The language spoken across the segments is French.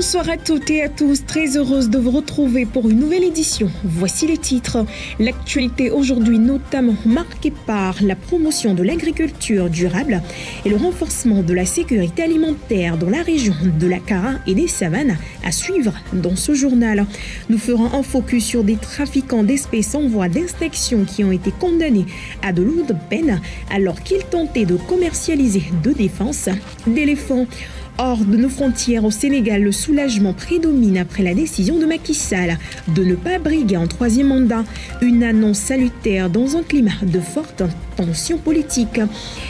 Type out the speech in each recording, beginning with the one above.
Bonsoir à toutes et à tous, très heureuse de vous retrouver pour une nouvelle édition. Voici les titres. L'actualité aujourd'hui notamment marquée par la promotion de l'agriculture durable et le renforcement de la sécurité alimentaire dans la région de la Kara et des Savanes à suivre dans ce journal. Nous ferons un focus sur des trafiquants d'espèces en voie d'extinction qui ont été condamnés à de lourdes peines alors qu'ils tentaient de commercialiser de défense d'éléphants. Hors de nos frontières au Sénégal, le soulagement prédomine après la décision de Macky Sall de ne pas briguer en troisième mandat. Une annonce salutaire dans un climat de forte tension politique.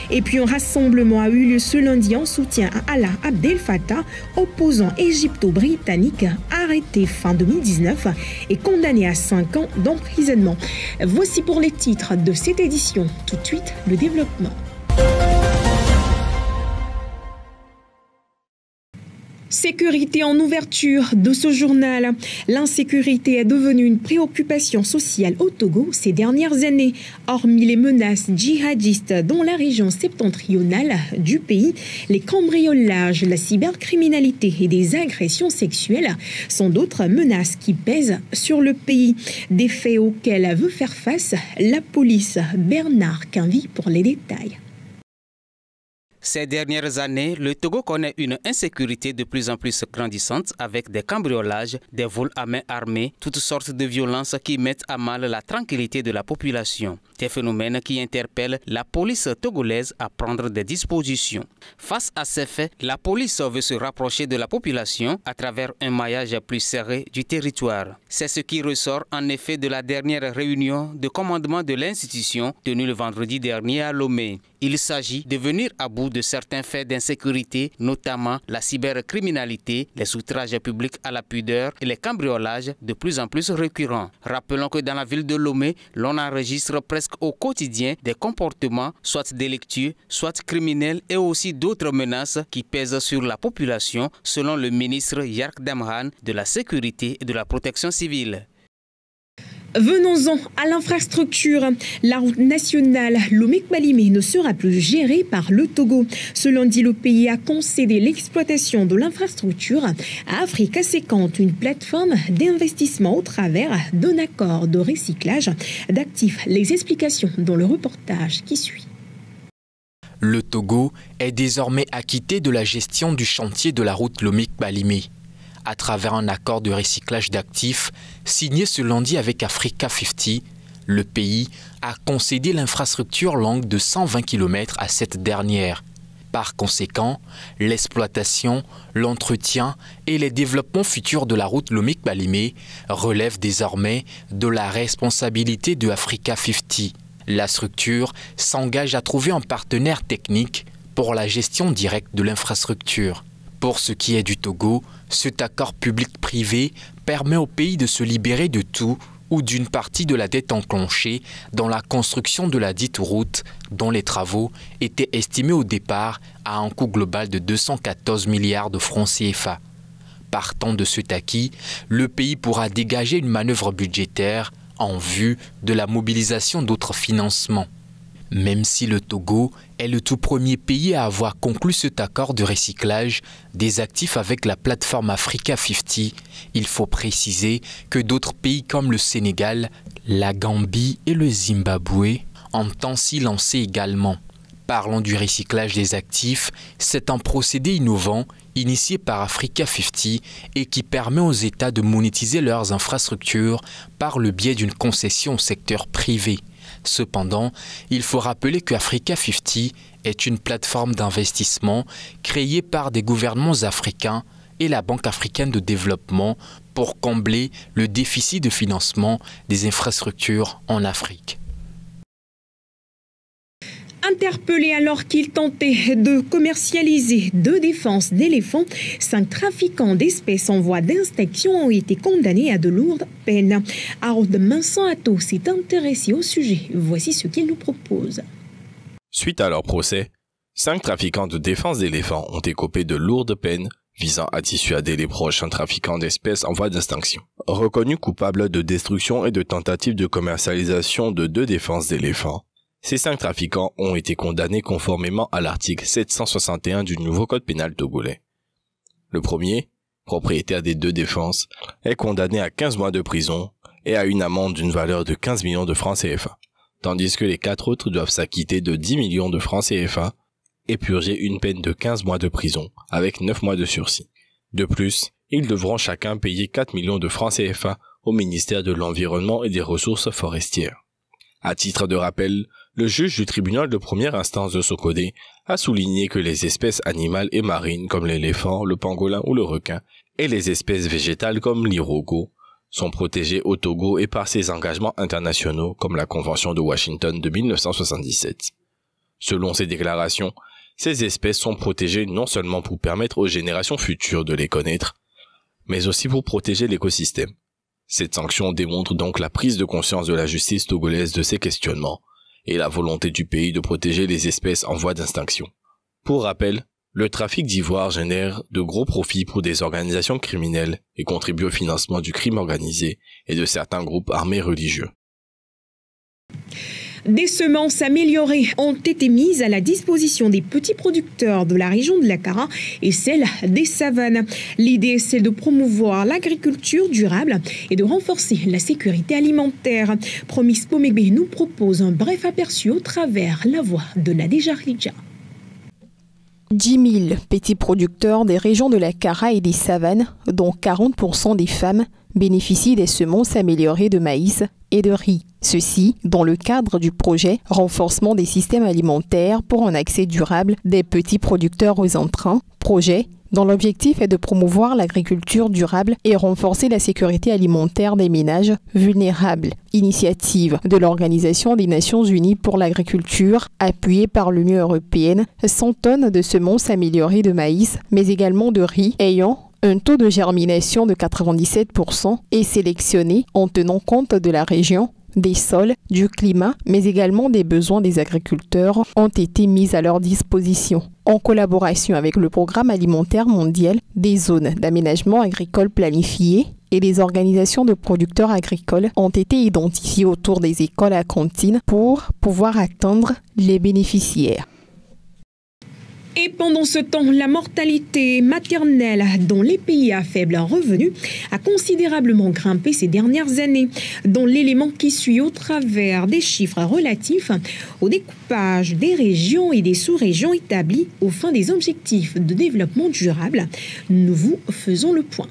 Et puis un rassemblement a eu lieu ce lundi en soutien à Alaa Abdel Fattah, opposant égypto-britannique arrêté fin 2019 et condamné à 5 ans d'emprisonnement. Voici pour les titres de cette édition. Tout de suite, le développement. Sécurité en ouverture de ce journal. L'insécurité est devenue une préoccupation sociale au Togo ces dernières années. Hormis les menaces djihadistes dans la région septentrionale du pays, les cambriolages, la cybercriminalité et des agressions sexuelles sont d'autres menaces qui pèsent sur le pays. Des faits auxquels veut faire face la police. Bernard Quinvy pour les détails. Ces dernières années, le Togo connaît une insécurité de plus en plus grandissante avec des cambriolages, des vols à main armée, toutes sortes de violences qui mettent à mal la tranquillité de la population. Des phénomènes qui interpellent la police togolaise à prendre des dispositions. Face à ces faits, la police veut se rapprocher de la population à travers un maillage plus serré du territoire. C'est ce qui ressort en effet de la dernière réunion de commandement de l'institution tenue le vendredi dernier à Lomé. Il s'agit de venir à bout de certains faits d'insécurité, notamment la cybercriminalité, les outrages publics à la pudeur et les cambriolages de plus en plus récurrents. Rappelons que dans la ville de Lomé, l'on enregistre presque au quotidien des comportements soit délictueux, soit criminels et aussi d'autres menaces qui pèsent sur la population, selon le ministre Yark Damhan de la Sécurité et de la Protection civile. Venons-en à l'infrastructure. La route nationale Lomé-Balimé ne sera plus gérée par le Togo. Ce lundi, le pays a concédé l'exploitation de l'infrastructure à Africa 50, une plateforme d'investissement au travers d'un accord de recyclage d'actifs. Les explications dans le reportage qui suit. Le Togo est désormais acquitté de la gestion du chantier de la route Lomé-Balimé, à travers un accord de recyclage d'actifs signé ce lundi avec Africa 50, le pays a concédé l'infrastructure longue de 120 km à cette dernière. Par conséquent, l'exploitation, l'entretien et les développements futurs de la route Lomé-Balimé relèvent désormais de la responsabilité de Africa 50. La structure s'engage à trouver un partenaire technique pour la gestion directe de l'infrastructure. Pour ce qui est du Togo, cet accord public-privé permet au pays de se libérer de tout ou d'une partie de la dette enclenchée dans la construction de la dite route dont les travaux étaient estimés au départ à un coût global de 214 milliards de francs CFA. Partant de cet acquis, le pays pourra dégager une manœuvre budgétaire en vue de la mobilisation d'autres financements. Même si le Togo est le tout premier pays à avoir conclu cet accord de recyclage des actifs avec la plateforme Africa 50, il faut préciser que d'autres pays comme le Sénégal, la Gambie et le Zimbabwe ont ainsi lancé également. Parlons du recyclage des actifs, c'est un procédé innovant initié par Africa 50 et qui permet aux États de monétiser leurs infrastructures par le biais d'une concession au secteur privé. Cependant, il faut rappeler que Africa 50 est une plateforme d'investissement créée par des gouvernements africains et la Banque africaine de développement pour combler le déficit de financement des infrastructures en Afrique. Interpellés alors qu'ils tentaient de commercialiser de défense d'éléphants, 5 trafiquants d'espèces en voie d'extinction ont été condamnés à de lourdes peines. Harold Mansan-Ato s'est intéressé au sujet. Voici ce qu'il nous propose. Suite à leur procès, 5 trafiquants de défense d'éléphants ont écopé de lourdes peines visant à dissuader les prochains trafiquants d'espèces en voie d'extinction. Reconnus coupables de destruction et de tentative de commercialisation de 2 défenses d'éléphants, ces 5 trafiquants ont été condamnés conformément à l'article 761 du nouveau code pénal togolais. Le premier, propriétaire des 2 défenses, est condamné à 15 mois de prison et à une amende d'une valeur de 15 millions de francs CFA, tandis que les 4 autres doivent s'acquitter de 10 millions de francs CFA et purger une peine de 15 mois de prison avec 9 mois de sursis. De plus, ils devront chacun payer 4 millions de francs CFA au ministère de l'Environnement et des Ressources forestières. À titre de rappel, le juge du tribunal de première instance de Sokodé a souligné que les espèces animales et marines comme l'éléphant, le pangolin ou le requin et les espèces végétales comme l'irogo sont protégées au Togo et par ses engagements internationaux comme la Convention de Washington de 1977. Selon ces déclarations, ces espèces sont protégées non seulement pour permettre aux générations futures de les connaître, mais aussi pour protéger l'écosystème. Cette sanction démontre donc la prise de conscience de la justice togolaise de ces questionnements et la volonté du pays de protéger les espèces en voie d'extinction. Pour rappel, le trafic d'ivoire génère de gros profits pour des organisations criminelles et contribue au financement du crime organisé et de certains groupes armés religieux. Des semences améliorées ont été mises à la disposition des petits producteurs de la région de la Kara et celle des savanes. L'idée, c'est de promouvoir l'agriculture durable et de renforcer la sécurité alimentaire. Promis Pomegbe nous propose un bref aperçu au travers la voix de Nadéja Ridja. 10 000 petits producteurs des régions de la Kara et des savanes, dont 40% des femmes, bénéficient des semences améliorées de maïs et de riz. Ceci dans le cadre du projet Renforcement des systèmes alimentaires pour un accès durable des petits producteurs aux intrants, projet dont l'objectif est de promouvoir l'agriculture durable et renforcer la sécurité alimentaire des ménages vulnérables. Initiative de l'Organisation des Nations Unies pour l'agriculture, appuyée par l'Union européenne, 100 tonnes de semences améliorées de maïs, mais également de riz ayant un taux de germination de 97% est sélectionné en tenant compte de la région, des sols, du climat, mais également des besoins des agriculteurs ont été mis à leur disposition. En collaboration avec le Programme alimentaire mondial, des zones d'aménagement agricole planifiées et les organisations de producteurs agricoles ont été identifiées autour des écoles à cantine pour pouvoir atteindre les bénéficiaires. Et pendant ce temps, la mortalité maternelle dans les pays à faible revenu a considérablement grimpé ces dernières années, dont l'élément qui suit au travers des chiffres relatifs au découpage des régions et des sous-régions établis aux fins des objectifs de développement durable. Nous vous faisons le point.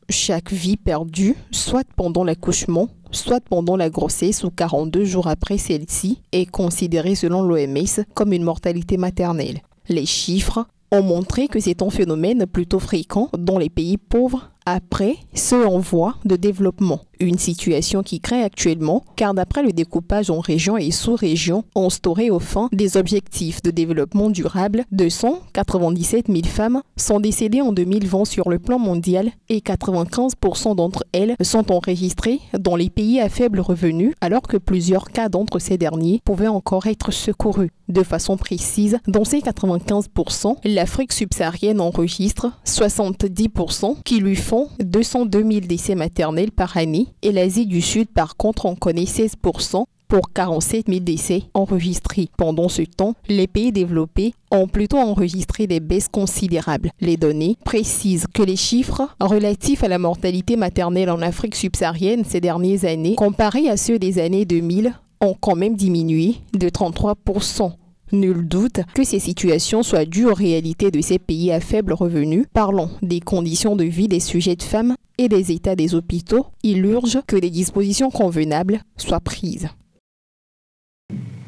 Chaque vie perdue, soit pendant l'accouchement, soit pendant la grossesse ou 42 jours après celle-ci, est considérée selon l'OMS comme une mortalité maternelle. Les chiffres ont montré que c'est un phénomène plutôt fréquent dans les pays pauvres après ceux en voie de développement. Une situation qui crée actuellement, car d'après le découpage en régions et sous-régions instauré aux fins des objectifs de développement durable, 297 000 femmes sont décédées en 2020 sur le plan mondial et 95% d'entre elles sont enregistrées dans les pays à faible revenu, alors que plusieurs cas d'entre ces derniers pouvaient encore être secourus. De façon précise, dans ces 95%, l'Afrique subsaharienne enregistre 70% qui lui font 202 000 décès maternels par année et l'Asie du Sud par contre en connaît 16% pour 47 000 décès enregistrés. Pendant ce temps, les pays développés ont plutôt enregistré des baisses considérables. Les données précisent que les chiffres relatifs à la mortalité maternelle en Afrique subsaharienne ces dernières années, comparés à ceux des années 2000, ont quand même diminué de 33%. Nul doute que ces situations soient dues aux réalités de ces pays à faible revenu. Parlons des conditions de vie des sujets de femmes et des états des hôpitaux. Il urge que des dispositions convenables soient prises.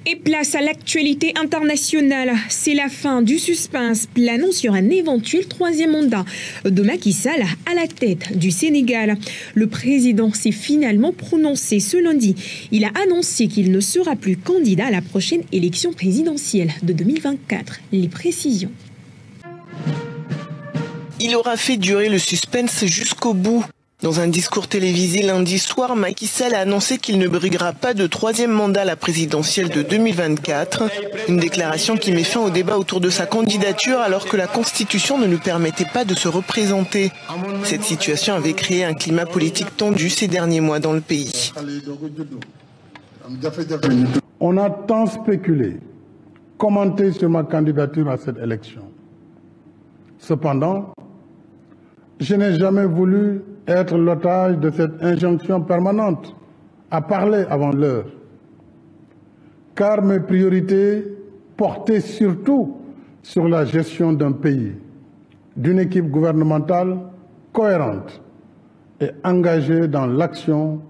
Et place à l'actualité internationale. C'est la fin du suspense planant sur un éventuel troisième mandat de Macky Sall à la tête du Sénégal. Le président s'est finalement prononcé ce lundi. Il a annoncé qu'il ne sera plus candidat à la prochaine élection présidentielle de 2024. Les précisions. Il aura fait durer le suspense jusqu'au bout. Dans un discours télévisé lundi soir, Macky Sall a annoncé qu'il ne briguera pas de troisième mandat à la présidentielle de 2024. Une déclaration qui met fin au débat autour de sa candidature alors que la Constitution ne nous permettait pas de se représenter. Cette situation avait créé un climat politique tendu ces derniers mois dans le pays. On a tant spéculé, commenté sur ma candidature à cette élection. Cependant, Je n'ai jamais voulu être l'otage de cette injonction permanente à parler avant l'heure, car mes priorités portaient surtout sur la gestion d'un pays, d'une équipe gouvernementale cohérente et engagée dans l'action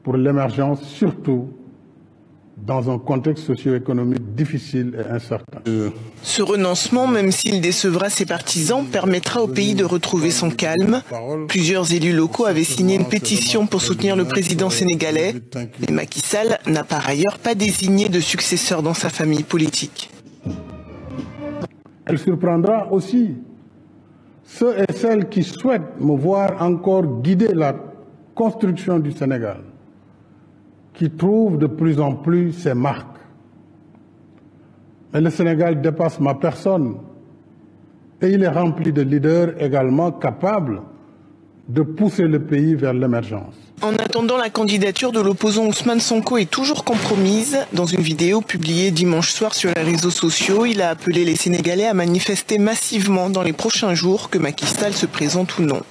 pour l'émergence, surtout dans un contexte socio-économique difficile et incertain. Ce renoncement, même s'il décevra ses partisans, permettra au pays de retrouver son calme. Plusieurs élus locaux avaient signé une pétition pour soutenir le président sénégalais, mais Macky Sall n'a par ailleurs pas désigné de successeur dans sa famille politique. Elle surprendra aussi ceux et celles qui souhaitent me voir encore guider la construction du Sénégal, qui trouve de plus en plus ses marques. Mais le Sénégal dépasse ma personne et il est rempli de leaders également capables de pousser le pays vers l'émergence. En attendant, la candidature de l'opposant Ousmane Sonko est toujours compromise. Dans une vidéo publiée dimanche soir sur les réseaux sociaux, il a appelé les Sénégalais à manifester massivement dans les prochains jours, que Macky Sall se présente ou non.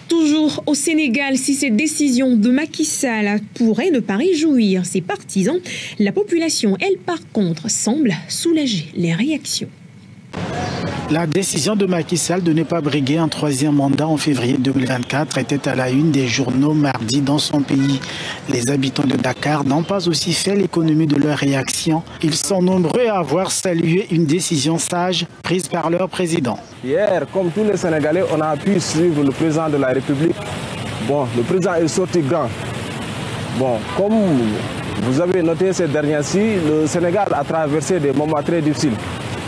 Toujours au Sénégal, si cette décision de Macky Sall pourrait ne pas réjouir ses partisans, la population, elle, par contre, semble soulager les réactions. La décision de Macky Sall de ne pas briguer un troisième mandat en février 2024 était à la une des journaux mardi dans son pays. Les habitants de Dakar n'ont pas aussi fait l'économie de leur réaction. Ils sont nombreux à avoir salué une décision sage prise par leur président. Hier, comme tous les Sénégalais, on a pu suivre le président de la République. Bon, le président est sorti grand. Bon, comme vous avez noté ces derniers-ci, le Sénégal a traversé des moments très difficiles.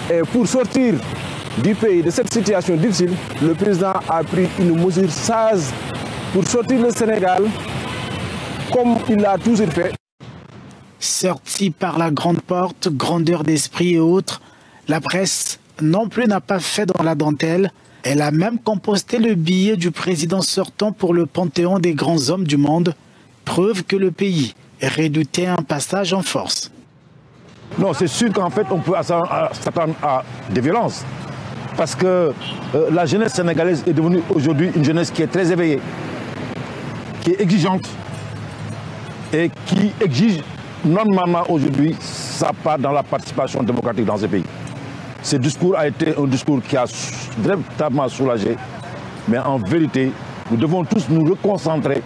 Et pour sortir du pays de cette situation difficile, le président a pris une mesure sage pour sortir le Sénégal comme il l'a toujours fait. Sorti par la grande porte, grandeur d'esprit et autres, la presse non plus n'a pas fait dans la dentelle. Elle a même composté le billet du président sortant pour le panthéon des grands hommes du monde, preuve que le pays redoutait un passage en force. Non, c'est sûr qu'en fait, on peut s'attendre à des violences. Parce que la jeunesse sénégalaise est devenue aujourd'hui une jeunesse qui est très éveillée, qui est exigeante et qui exige normalement aujourd'hui sa part dans la participation démocratique dans ce pays. Ce discours a été un discours qui a véritablement soulagé, mais en vérité, nous devons tous nous reconcentrer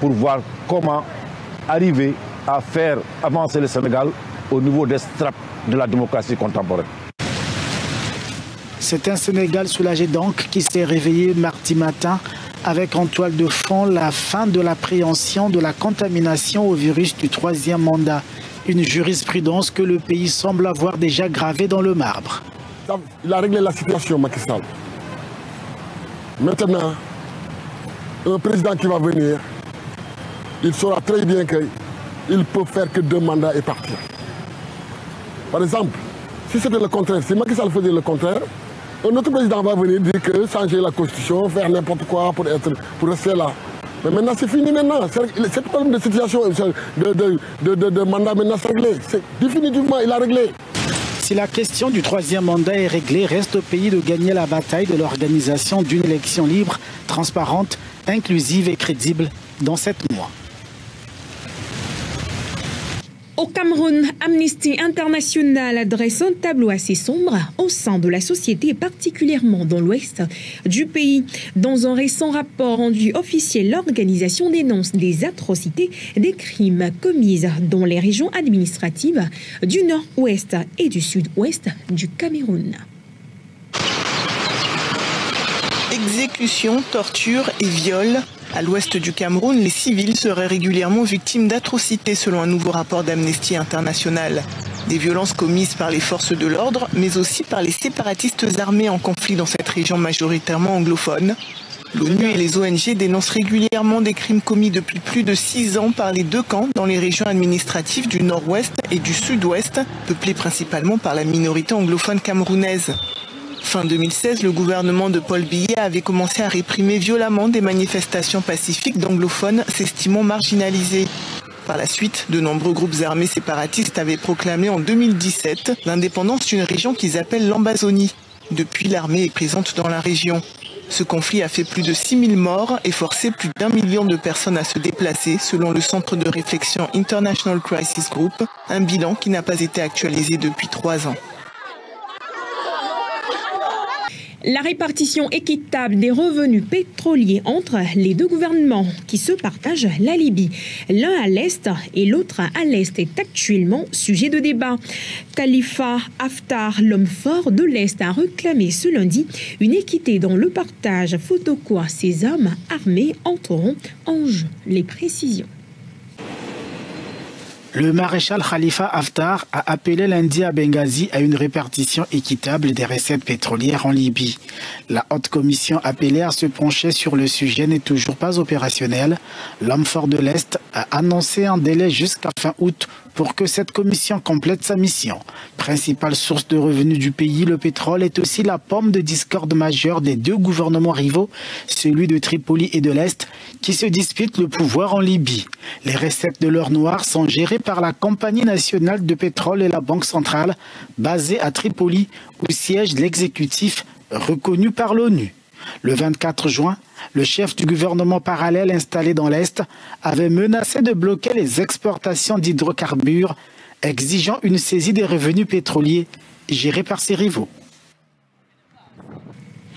pour voir comment arriver à faire avancer le Sénégal au niveau des strates de la démocratie contemporaine. C'est un Sénégal soulagé donc qui s'est réveillé mardi matin avec en toile de fond la fin de l'appréhension de la contamination au virus du troisième mandat. Une jurisprudence que le pays semble avoir déjà gravée dans le marbre. Il a réglé la situation, Macky Sall. Maintenant, un président qui va venir, il saura très bien qu'il peut faire que 2 mandats et partir. Par exemple, si c'était le contraire, si Macky Sall faisait le contraire, un autre président va venir dire que changer la constitution, faire n'importe quoi pour rester là. Mais maintenant c'est fini maintenant. C'est problème de situation, de mandat maintenant c'est réglé. Définitivement il a réglé. Si la question du troisième mandat est réglée, reste au pays de gagner la bataille de l'organisation d'une élection libre, transparente, inclusive et crédible dans 7 mois. Au Cameroun, Amnesty International dresse un tableau assez sombre au sein de la société, particulièrement dans l'ouest du pays. Dans un récent rapport rendu officiel, l'organisation dénonce des atrocités, des crimes commis dans les régions administratives du nord-ouest et du sud-ouest du Cameroun. Exécutions, tortures et viols. À l'ouest du Cameroun, les civils seraient régulièrement victimes d'atrocités selon un nouveau rapport d'Amnesty International. Des violences commises par les forces de l'ordre, mais aussi par les séparatistes armés en conflit dans cette région majoritairement anglophone. L'ONU et les ONG dénoncent régulièrement des crimes commis depuis plus de 6 ans par les 2 camps dans les régions administratives du nord-ouest et du sud-ouest, peuplées principalement par la minorité anglophone camerounaise. Fin 2016, le gouvernement de Paul Biya avait commencé à réprimer violemment des manifestations pacifiques d'anglophones s'estimant marginalisés. Par la suite, de nombreux groupes armés séparatistes avaient proclamé en 2017 l'indépendance d'une région qu'ils appellent l'Ambazonie. Depuis, l'armée est présente dans la région. Ce conflit a fait plus de 6000 morts et forcé plus d'1 million de personnes à se déplacer, selon le centre de réflexion International Crisis Group, un bilan qui n'a pas été actualisé depuis 3 ans. La répartition équitable des revenus pétroliers entre les deux gouvernements qui se partagent la Libye, l'un à l'est et l'autre à l'est, est actuellement sujet de débat. Khalifa Haftar, l'homme fort de l'est, a réclamé ce lundi une équité dans le partage, faute de quoi ces hommes armés entreront en jeu. Les précisions. Le maréchal Khalifa Haftar a appelé lundi à Benghazi à une répartition équitable des recettes pétrolières en Libye. La haute commission appelée à se pencher sur le sujet n'est toujours pas opérationnelle. L'homme fort de l'Est a annoncé un délai jusqu'à fin août pour que cette commission complète sa mission. Principale source de revenus du pays, le pétrole est aussi la pomme de discorde majeure des deux gouvernements rivaux, celui de Tripoli et de l'Est, qui se disputent le pouvoir en Libye. Les recettes de l'or noir sont gérées par la Compagnie nationale de pétrole et la Banque centrale, basée à Tripoli, où siège l'exécutif reconnu par l'ONU. Le 24 juin, le chef du gouvernement parallèle installé dans l'Est avait menacé de bloquer les exportations d'hydrocarbures, exigeant une saisie des revenus pétroliers gérés par ses rivaux.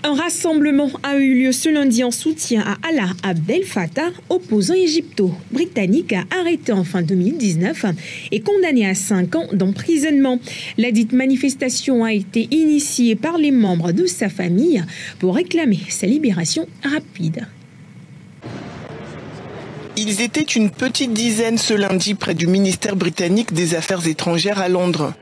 Un rassemblement a eu lieu ce lundi en soutien à Alaa Abdel Fattah, opposant égypto-britannique arrêté en fin 2019 et condamné à 5 ans d'emprisonnement. La dite manifestation a été initiée par les membres de sa famille pour réclamer sa libération rapide. Ils étaient une petite dizaine ce lundi près du ministère britannique des Affaires étrangères à Londres.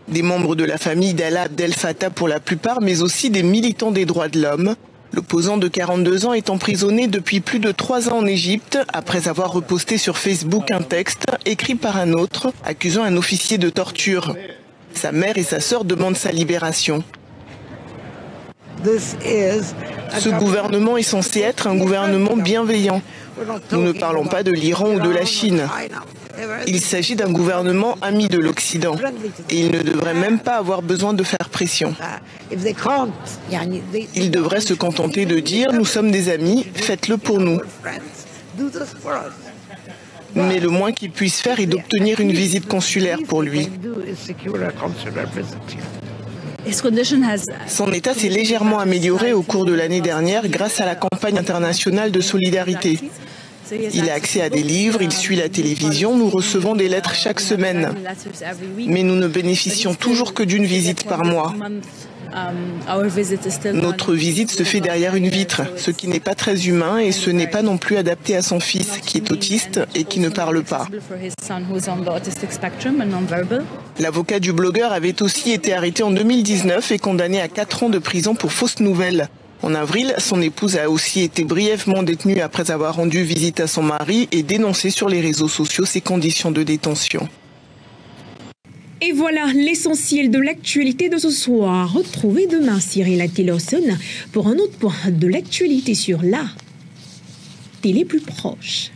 Des membres de la famille d'Alaa Abdel Fattah pour la plupart, mais aussi des militants des droits de l'homme. L'opposant de 42 ans est emprisonné depuis plus de 3 ans en Égypte, après avoir reposté sur Facebook un texte écrit par un autre, accusant un officier de torture. Sa mère et sa sœur demandent sa libération. Ce gouvernement est censé être un gouvernement bienveillant. Nous ne parlons pas de l'Iran ou de la Chine. Il s'agit d'un gouvernement ami de l'Occident et il ne devrait même pas avoir besoin de faire pression. Il devrait se contenter de dire « nous sommes des amis, faites-le pour nous ». Mais le moins qu'il puisse faire est d'obtenir une visite consulaire pour lui. Son état s'est légèrement amélioré au cours de l'année dernière grâce à la campagne internationale de solidarité. Il a accès à des livres, il suit la télévision, nous recevons des lettres chaque semaine. Mais nous ne bénéficions toujours que d'une visite par mois. Notre visite se fait derrière une vitre, ce qui n'est pas très humain et ce n'est pas non plus adapté à son fils, qui est autiste et qui ne parle pas. L'avocat du blogueur avait aussi été arrêté en 2019 et condamné à 4 ans de prison pour fausses nouvelles. En avril, son épouse a aussi été brièvement détenue après avoir rendu visite à son mari et dénoncé sur les réseaux sociaux ses conditions de détention. Et voilà l'essentiel de l'actualité de ce soir. Retrouvez demain Cyril Attilosson pour un autre point de l'actualité sur la télé plus proche.